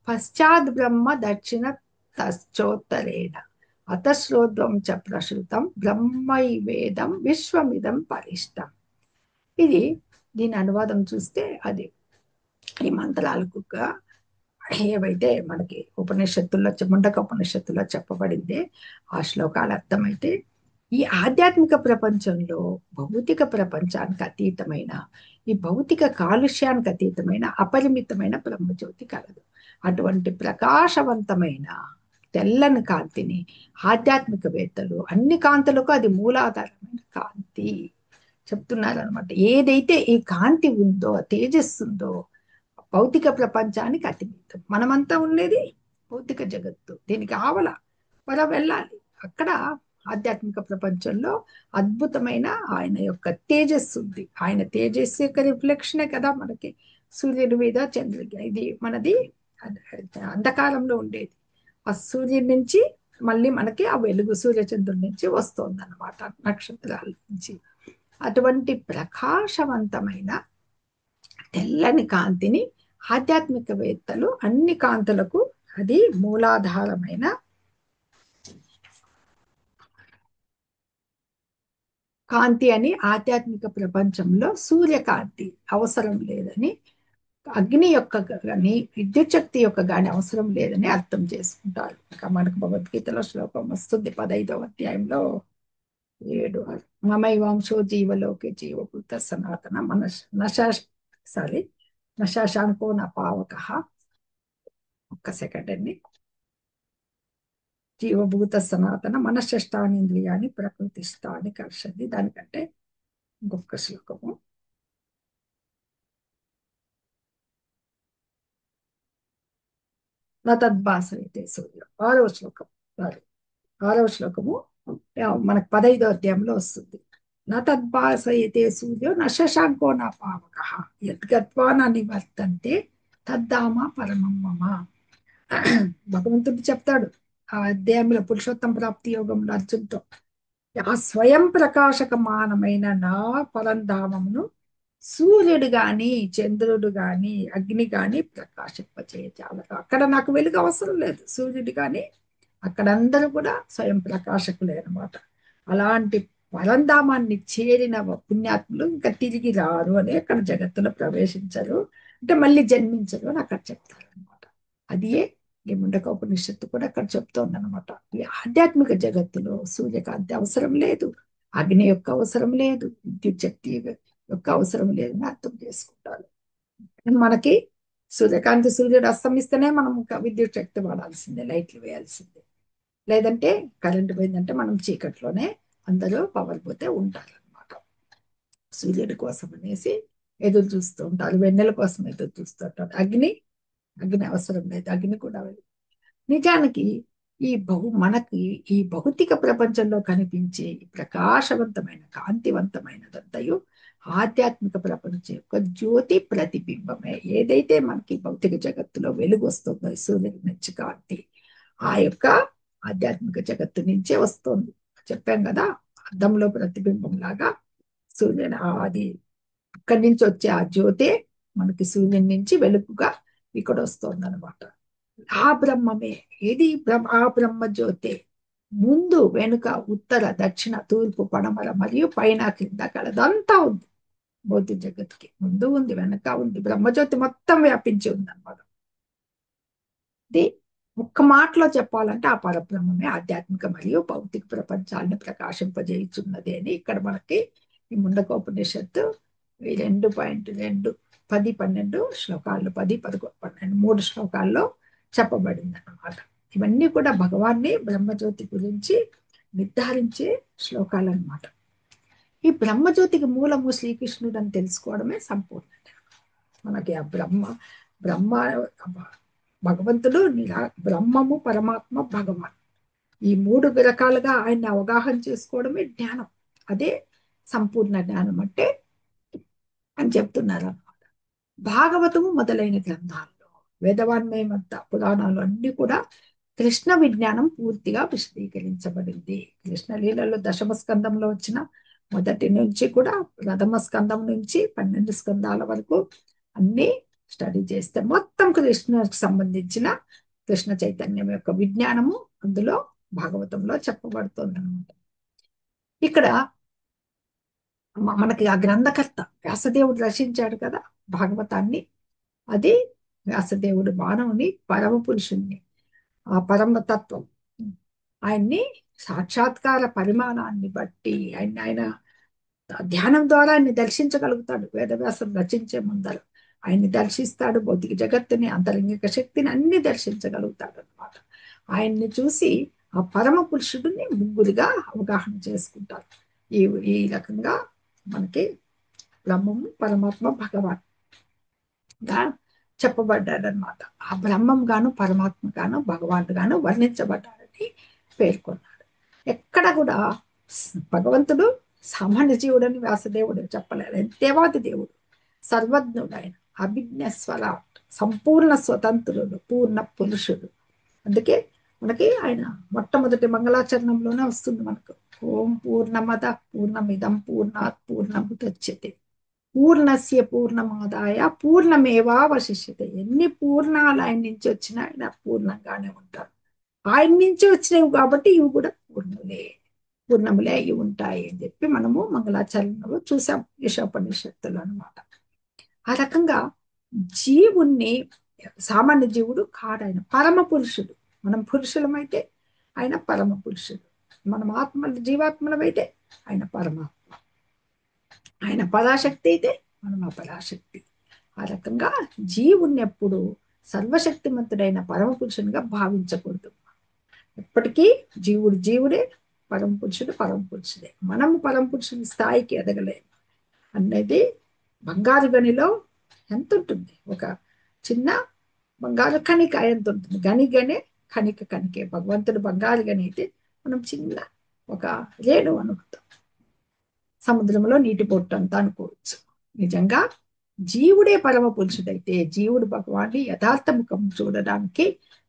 పశ్చాద్ బ్రహ్మ దక్షిణ తశ్చోత్తరేణ అతశ్రోధ్వం చ ప్రశ్రుతం బ్రహ్మైవేదం విశ్వమిదం పరిష్టం. దీని అనువాదం చూస్తే అది ఈ మంత్రాలకు ఏవైతే మనకి ఉపనిషత్తుల్లో ముండక ఉపనిషత్తుల్లో చెప్పబడిందే ఆ శ్లోకాలు అర్థమైతే ఈ ఆధ్యాత్మిక ప్రపంచంలో భౌతిక ప్రపంచానికి అతీతమైన ఈ భౌతిక కాలుష్యానికి అతీతమైన అపరిమితమైన బ్రహ్మజ్యోతి కలదు. అటువంటి ప్రకాశవంతమైన తెల్లని కాంతిని ఆధ్యాత్మికవేత్తలు అన్ని కాంతులకు అది మూలాధారమైన కాంతి చెప్తున్నారనమాట. ఏదైతే ఈ కాంతి ఉందో తేజస్సు ఉందో భౌతిక ప్రపంచానికి అతీతం. మనమంతా ఉండేది భౌతిక జగత్తు, దీనికి ఆవల వెళ్ళాలి. అక్కడ ఆధ్యాత్మిక ప్రపంచంలో అద్భుతమైన ఆయన యొక్క తేజస్సు ఉంది. ఆయన తేజస్సు యొక్క రిఫ్లెక్షనే కదా మనకి సూర్యుడి మీద చంద్రుడి, ఇది మనది అంధకారంలో ఉండేది. ఆ సూర్యుడి నుంచి మళ్ళీ మనకి ఆ వెలుగు సూర్యచంద్రుడి నుంచి వస్తుంది అనమాట, నక్షత్రాల నుంచి. అటువంటి ప్రకాశవంతమైన తెల్లని కాంతిని ఆధ్యాత్మికవేత్తలు అన్ని కాంతులకు అది మూలాధారమైన కాంతి అని, ఆధ్యాత్మిక ప్రపంచంలో సూర్యకాంతి అవసరం లేదని, అగ్ని యొక్క కానీ విద్యుత్ శక్తి యొక్క కానీ అవసరం లేదని అర్థం చేసుకుంటారు. ఇంకా మనకు భగవద్గీతలో శ్లోకం వస్తుంది 15వ అధ్యాయంలో 7 మమైవాంశో జీవలోకే జీవభూత సనాతన నశాశాంకో నా పావక. ఒక్క సెకండ్ అండి. జీవభూత సనాతన మనశ్శష్టానింద్రియాన్ని ప్రకృతిస్థాని కర్షది. దానికంటే ఇంకొక శ్లోకము నా తద్భాసైతే సూర్య 6వ శ్లోకం. సారీ 6వ శ్లోకము మనకు 15వ అధ్యాయంలో వస్తుంది. నా తద్భాసయతే సూర్యో న శశాంకో నా పావక యద్గత్వా న నివర్తంతే తద్ధామ పరమం మమ. భగవంతుడు చెప్తాడు ఆ అధ్యాయంలో పురుషోత్తం ప్రాప్తి యోగంలో అర్జున్తో, ఆ స్వయం ప్రకాశకమానమైన నా పరంధామమును సూర్యుడు గాని చంద్రుడు గాని అగ్ని గాని ప్రకాశింపచేయచాలరు. అక్కడ నాకు వెలుగు అవసరం లేదు, సూర్యుడు గాని అక్కడ అందరూ కూడా స్వయం ప్రకాశకులే అనమాట. అలాంటి పరంధామాన్ని చేరిన పుణ్యాత్ములు ఇంకా తిరిగి రారు అని అక్కడ జగత్తులో ప్రవేశించరు, అంటే మళ్ళీ జన్మించరు అని అక్కడ చెప్తారు అనమాట. అదే ఈ ముండకోపనిషత్తు కూడా అక్కడ చెప్తోంది అనమాట. ఈ ఆధ్యాత్మిక జగత్తులో సూర్యకాంతి అవసరం లేదు, అగ్ని యొక్క అవసరం లేదు, విద్యుత్ శక్తి యొక్క అవసరం లేదని అర్థం చేసుకుంటారు. మనకి సూర్యుడు అస్తమిస్తేనే మనం విద్యుత్ శక్తి వాడాల్సిందే, లైట్లు వేయాల్సిందే. లేదంటే కరెంటు పోయిందంటే మనం చీకట్లోనే అందరూ పవర్ పోతే ఉంటారనమాట. సూర్యుడి కోసం అనేసి ఎదురు చూస్తూ ఉంటారు, వెన్నెల కోసం ఎదురు చూస్తూ ఉంటారు. అగ్ని అవసరం లేదు, అగ్ని కూడా నిజానికి మనకి ఈ భౌతిక ప్రపంచంలో కనిపించే ప్రకాశవంతమైన కాంతివంతమైనదంతయు ఆధ్యాత్మిక ప్రపంచం యొక్క జ్యోతి ప్రతిబింబమే. ఏదైతే మనకి భౌతిక జగత్తులో వెలుగు వస్తుందో సూర్యుడి నుంచి కాంతి, ఆ యొక్క ఆధ్యాత్మిక జగత్తు నుంచే వస్తుంది. చెప్పాం కదా, అద్దంలో ప్రతిబింబం లాగా సూర్యుడు అది అక్కడి నుంచి వచ్చే ఆ జ్యోతే మనకి సూర్యుని నుంచి వెలుగుగా ఇక్కడ వస్తుంది అనమాట. ఆ బ్రహ్మమే ఏది ఆ బ్రహ్మ జ్యోతే ముందు వెనుక ఉత్తర దక్షిణ తూర్పు పడమర మరియు పైన కింద కలదంతా ఉంది. భౌతిక జగత్తుకి ముందు ఉంది, వెనక ఉంది, బ్రహ్మజ్యోతి మొత్తం వ్యాపించి ఉంది అనమాట. ఇది ఒక్క మాటలో చెప్పాలంటే ఆ పరబ్రహ్మమే ఆధ్యాత్మిక మరియు భౌతిక ప్రపంచాలను ప్రకాశింపజేయుచున్నది అని ఇక్కడ మనకి ఈ ముండకోపనిషత్తు 2.2 10, 12 శ్లోకాల్లో 10, 11, 12 3 శ్లోకాల్లో చెప్పబడింది అన్నమాట. ఇవన్నీ కూడా భగవాన్ని బ్రహ్మజ్యోతి గురించి నిర్ధారించే శ్లోకాలు అన్నమాట. ఈ బ్రహ్మజ్యోతికి మూలము శ్రీకృష్ణుడు అని తెలుసుకోవడమే సంపూర్ణ. మనకి ఆ బ్రహ్మ భగవంతుడు బ్రహ్మము పరమాత్మ భగవాన్ ఈ 3 రకాలుగా ఆయన్ని అవగాహన చేసుకోవడమే జ్ఞానం. అదే సంపూర్ణ జ్ఞానం అంటే అని చెప్తున్నారు అన్నమాట. భాగవతము మొదలైన గ్రంథాల్లో వేదవాన్మయమంత పురాణాలు అన్ని కూడా కృష్ణ విజ్ఞానం పూర్తిగా విశదీకరించబడింది. కృష్ణ లీలలో 10వ స్కందంలో వచ్చిన మొదటి నుంచి కూడా ప్రథమ స్కందం నుంచి 12 స్కందాల వరకు అన్ని స్టడీ చేస్తే మొత్తం కృష్ణకు సంబంధించిన కృష్ణ చైతన్యం యొక్క విజ్ఞానము అందులో భాగవతంలో చెప్పబడుతుంది అనమాట. ఇక్కడ మనకి ఆ గ్రంథకర్త వ్యాసదేవుడు రచించాడు కదా భాగవతాన్ని, అది వ్యాసదేవుడు మానవుని పరమ పురుషుణ్ణి, ఆ పరమతత్వం ఆయన్ని సాక్షాత్కార పరిమాణాన్ని బట్టి ఆయన ధ్యానం ద్వారా ఆయన్ని దర్శించగలుగుతాడు. వేదవ్యాసం రచించే ముందర ఆయన్ని దర్శిస్తాడు. భౌతిక జగత్తుని, అంతరంగిక శక్తిని అన్ని దర్శించగలుగుతాడు అనమాట. ఆయన్ని చూసి ఆ పరమ పురుషుడిని ముగ్గురుగా అవగాహన చేసుకుంటారు. ఈ ఈ రకంగా మనకి బ్రహ్మము, పరమాత్మ, భగవాన్ గా చెప్పబడ్డాడనమాట. ఆ బ్రహ్మం గాను, పరమాత్మ గాను, భగవాన్ గాను వర్ణించబడ్డాడని పేర్కొన్నాడు. ఎక్కడ కూడా భగవంతుడు సామాన్య జీవుడని వ్యాసదేవుడు చెప్పలేదు. దేవాది దేవుడు, సర్వజ్ఞుడు, ఆయన అభిజ్ఞ స్వరాట్, సంపూర్ణ స్వతంత్రుడు, పూర్ణ పురుషుడు. అందుకే మనకి ఆయన మొట్టమొదటి మంగళాచరణంలోనే వస్తుంది మనకు, ఓం పూర్ణమద పూర్ణమిదం పూర్ణాత్ పూర్ణముదచ్యతే పూర్ణస్య పూర్ణమాదాయ పూర్ణమేవావశిష్యతే. ఎన్ని పూర్ణాలు ఆయన నుంచి వచ్చినా ఆయన పూర్ణంగానే ఉంటారు. ఆయన నుంచి వచ్చినవి కాబట్టి ఇవి కూడా పూర్ణములే అయి ఉంటాయి అని చెప్పి మనము మంగళాచరణలో చూసాం, ఈశోపనిషత్తులు అనమాట. ఆ రకంగా జీవుణ్ణి, సామాన్య జీవుడు కాడు, ఆయన పరమ పురుషుడు. మనం పురుషులమైతే ఆయన పరమ పురుషుడు, మనం జీవాత్మలమైతే ఆయన పరమాత్మ, ఆయన పరాశక్తి అయితే మనం అపరాశక్తి. ఆ రకంగా జీవుణ్ణి ఎప్పుడు సర్వశక్తిమంతుడైన పరమ పురుషునిగా భావించకూడదు. ఎప్పటికీ జీవుడే, పరమ పురుషుడే. మనము పరమ పురుషుని స్థాయికి ఎదగలేము అనేది బంగారు గనిలో ఎంత ఉంటుంది, ఒక చిన్న బంగారు కణిక ఎంత ఉంటుంది, గనిగనే కణికే. భగవంతుడు బంగారు గని అయితే మనం చిన్న ఒక రేణు అనుకుంటాం, సముద్రంలో నీటి పొట్టు అంతా అనుకోవచ్చు. నిజంగా జీవుడే పరమ పురుషుడైతే జీవుడు భగవాన్ని యథార్థ ముఖం చూడడానికి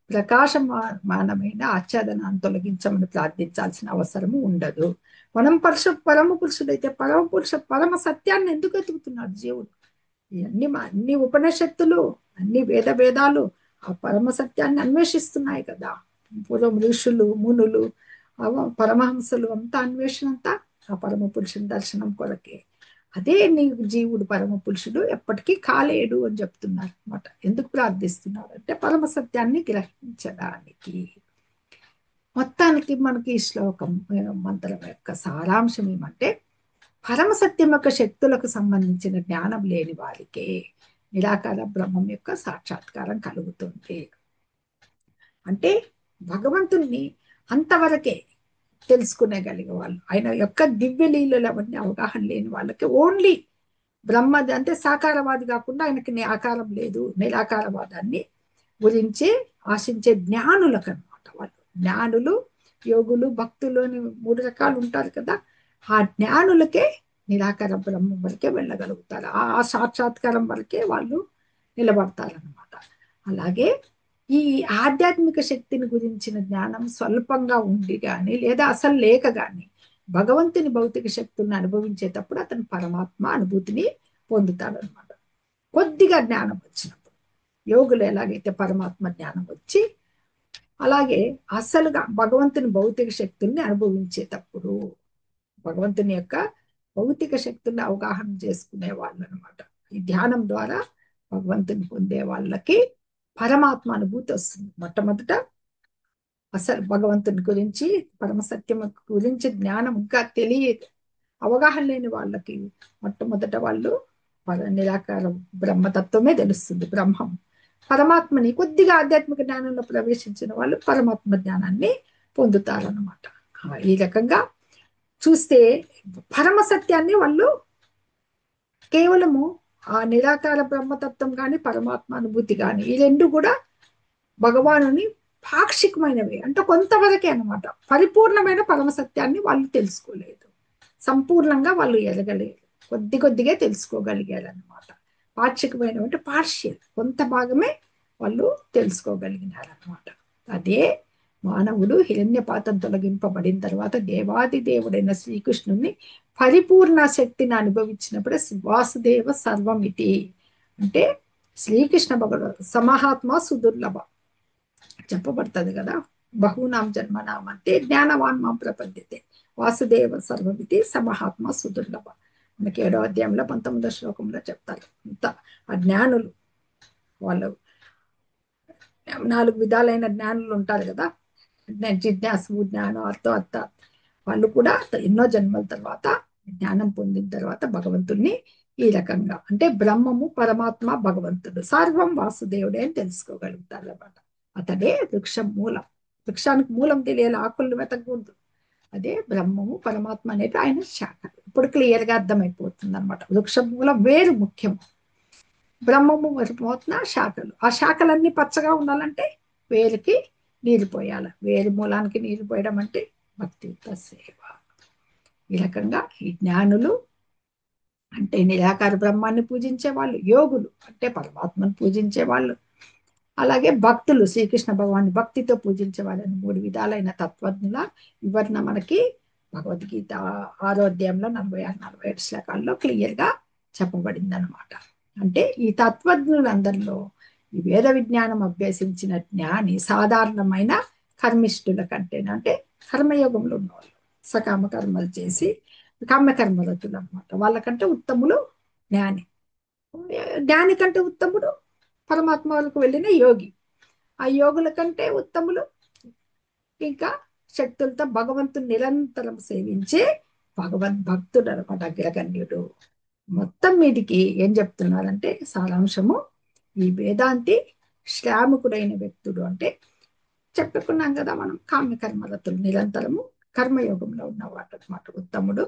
ప్రకాశమానమైన ఆచ్ఛాదనాన్ని తొలగించమని ప్రార్థించాల్సిన అవసరము ఉండదు. మనం పరమ పురుషుడైతే పరమ సత్యాన్ని ఎందుకు ఎతుకుతున్నాడు జీవుడు? అన్ని ఉపనిషత్తులు, అన్ని వేదాలు ఆ పరమ సత్యాన్ని అన్వేషిస్తున్నాయి కదా. పూర్వం ఋషులు, మునులు, పరమహంసలు అంతా అన్వేషణ అంతా ఆ పరమ పురుషుని దర్శనం కొరకే. అదే నీకు జీవుడు పరమ పురుషుడు ఎప్పటికీ కాలేడు అని చెప్తున్నారు అనమాట. ఎందుకు ప్రార్థిస్తున్నారు అంటే పరమ సత్యాన్ని గ్రహించడానికి. మొత్తానికి మనకి ఈ శ్లోకం మంత్రం యొక్క సారాంశం ఏమంటే, పరమ సత్యం యొక్క శక్తులకు సంబంధించిన జ్ఞానం లేని వారికే నిరాకార బ్రహ్మం యొక్క సాక్షాత్కారం కలుగుతుంది. అంటే భగవంతుణ్ణి అంతవరకే తెలుసుకునేగలిగే వాళ్ళు, ఆయన యొక్క దివ్య లీలలు అవన్నీ అవగాహన లేని వాళ్ళకి ఓన్లీ బ్రహ్మది అంటే సాకారవాది కాకుండా ఆయనకి ఆకారం లేదు, నిరాకారవాదాన్ని గురించి ఆశించే జ్ఞానులకు అనమాట. వాళ్ళు జ్ఞానులు, యోగులు, భక్తులు అని 3 రకాలు ఉంటారు కదా. ఆ జ్ఞానులకే నిరాకార బ్రహ్మం వరకే వెళ్ళగలుగుతారు. ఆ సాక్షాత్కారం వరకే వాళ్ళు నిలబడతారనమాట. అలాగే ఈ ఆధ్యాత్మిక శక్తిని గురించిన జ్ఞానం స్వల్పంగా ఉండి కానీ లేదా అసలు లేక కానీ భగవంతుని భౌతిక శక్తులను అనుభవించేటప్పుడు అతను పరమాత్మ అనుభూతిని పొందుతాడనమాట. కొద్దిగా జ్ఞానం వచ్చినప్పుడు యోగులు ఎలాగైతే పరమాత్మ జ్ఞానం వచ్చి, అలాగే అసలుగా భగవంతుని భౌతిక శక్తుల్ని అనుభవించేటప్పుడు భగవంతుని యొక్క భౌతిక శక్తుల్ని అవగాహన చేసుకునే వాళ్ళు అనమాట. ఈ ధ్యానం ద్వారా భగవంతుని పొందే వాళ్ళకి పరమాత్మ అనుభూతి వస్తుంది. మొట్టమొదట అసలు భగవంతుని గురించి, పరమసత్యం గురించి జ్ఞానం ఇంకా తెలియదు, అవగాహన లేని వాళ్ళకి మొట్టమొదట వాళ్ళు నిరాకార బ్రహ్మతత్వమే తెలుస్తుంది, బ్రహ్మం. పరమాత్మని కొద్దిగా ఆధ్యాత్మిక జ్ఞానంలో ప్రవేశించిన వాళ్ళు పరమాత్మ జ్ఞానాన్ని పొందుతారన్నమాట. ఈ రకంగా చూస్తే పరమ సత్యాన్ని వాళ్ళు కేవలము ఆ నిరాకార బ్రహ్మతత్వం కానీ పరమాత్మ అనుభూతి కానీ ఈ రెండు కూడా భగవానుని పాక్షికమైనవి, అంటే కొంతవరకే అనమాట. పరిపూర్ణమైన పరమ సత్యాన్ని వాళ్ళు తెలుసుకోలేదు, సంపూర్ణంగా వాళ్ళు ఎదగలేదు, కొద్దిగా తెలుసుకోగలిగారు అనమాట. పాక్షికమైన అంటే పార్షియల్, కొంత భాగమే వాళ్ళు తెలుసుకోగలిగినారు అనమాట. అదే మానవుడు హిరణ్యపాతం తొలగింపబడిన తర్వాత దేవాది దేవుడైన శ్రీకృష్ణుని పరిపూర్ణ శక్తిని అనుభవించినప్పుడు వాసుదేవ సర్వమితి అంటే శ్రీకృష్ణ భగవాన్ సమహాత్మ సుదుర్లభ చెప్పబడుతుంది కదా. బహూనాం జన్మనాం అంటే జ్ఞానవాన్ మాం ప్రపద్యతే వాసుదేవ సర్వమితి సమహాత్మ సుదుర్లభ. మనకి 7వ అధ్యాయంలో 19వ శ్లోకంలో చెప్తారు. అంత ఆ జ్ఞానులు వాళ్ళు 4 విధాలైన జ్ఞానులు ఉంటారు కదా, జిజ్ఞాసు జ్ఞానం, అర్థం అర్థ, వాళ్ళు కూడా ఎన్నో జన్మల తర్వాత జ్ఞానం పొందిన తర్వాత భగవంతుణ్ణి ఈ రకంగా అంటే బ్రహ్మము పరమాత్మ భగవంతుడు సర్వం వాసుదేవుడే అని తెలుసుకోగలుగుతారు అన్నమాట. అతడే వృక్షం మూలం. వృక్షానికి మూలం తెలియాలి, ఆకులను వెతకూడదు. అదే బ్రహ్మము పరమాత్మ అనేది ఆయన శాఖలు. ఇప్పుడు క్లియర్ గా అర్థమైపోతుంది అనమాట. వృక్ష మూలం వేరు ముఖ్యం, బ్రహ్మము పరమాత్మ శాఖలు. ఆ శాఖలన్నీ పచ్చగా ఉండాలంటే వేరుకి నీరు పోయాలి. వేరు మూలానికి నీరు పోయడం అంటే భక్తియుత సేవ. ఈ రకంగా ఈ జ్ఞానులు అంటే నిరాకార బ్రహ్మాన్ని పూజించే వాళ్ళు, యోగులు అంటే పరమాత్మను పూజించే వాళ్ళు, అలాగే భక్తులు శ్రీకృష్ణ భగవాన్ భక్తితో పూజించే వాళ్ళని 3 విధాలైన తత్వజ్ఞుల వివరణ మనకి భగవద్గీత 6వ అధ్యాయంలో 46-47 శ్లోకాల్లో క్లియర్ గా చెప్పబడింది అనమాట. అంటే ఈ తత్వజ్ఞులందరిలో ఈ వేద విజ్ఞానం అభ్యసించిన జ్ఞాని సాధారణమైన కర్మిష్ఠుల కంటే అంటే కర్మయోగంలో ఉన్నవాళ్ళు, సకామ కర్మలు చేసి కామ్యకర్మరతులు అనమాట, వాళ్ళకంటే ఉత్తములు జ్ఞాని. జ్ఞాని కంటే ఉత్తముడు పరమాత్మ వరకు వెళ్ళిన యోగి. ఆ యోగుల కంటే ఉత్తములు ఇంకా శక్తులతో భగవంతుని నిరంతరం సేవించే భగవద్భక్తుడు అనమాట, అగ్రగణ్యుడు. మొత్తం మీదికి ఏం చెప్తున్నారంటే సారాంశము, ఈ వేదాంతి శ్రామికుడైన వ్యక్తుడు అంటే చెప్పుకున్నాం కదా మనం, కామ్యకర్మరతులు నిరంతరము కర్మయోగంలో ఉన్నవాడు అనమాట ఉత్తముడు.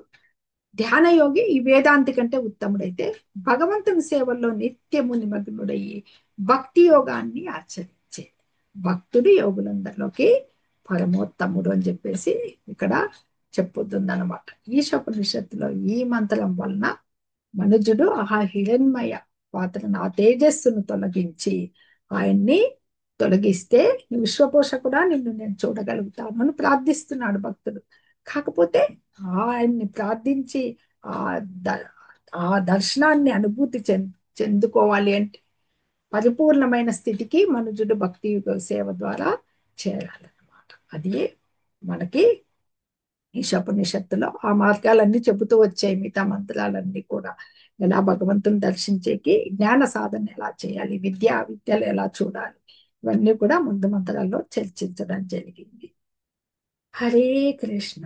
ధ్యానయోగి ఈ వేదాంతి కంటే ఉత్తముడైతే భగవంతుని సేవల్లో నిత్యము నిమగ్నుడయ్యి భక్తి యోగాన్ని ఆచరించే భక్తుడు యోగులందరిలోకి పరమోత్తముడు అని చెప్పేసి ఇక్కడ చెప్పుతుంది అనమాట. ఈశోపనిషత్తులో ఈ మంత్రం వలన మనుజుడు ఆ హిరణ్మయ పాత్రను, ఆ తేజస్సును తొలగించి ఆయన్ని తొలగిస్తే విశ్వపోషకుడా నిన్ను నేను చూడగలుగుతాను అని ప్రార్థిస్తున్నాడు భక్తుడు. కాకపోతే ఆయన్ని ప్రార్థించి ఆ ఆ దర్శనాన్ని అనుభూతి చెందుకోవాలి అంటే పరిపూర్ణమైన స్థితికి మనుజుడు భక్తి సేవ ద్వారా చేరాలన్నమాట. అది మనకి ఈశోపనిషత్తులో ఆ మార్గాలన్నీ చెబుతూ వచ్చాయి. మిగతా మంత్రాలన్నీ కూడా ఎలా భగవంతుని దర్శించేకి జ్ఞాన సాధన ఎలా చేయాలి, విద్యలు ఎలా చూడాలి, ఇవన్నీ కూడా ముందు మంత్రాల్లో చర్చించడం జరిగింది. హరే కృష్ణ.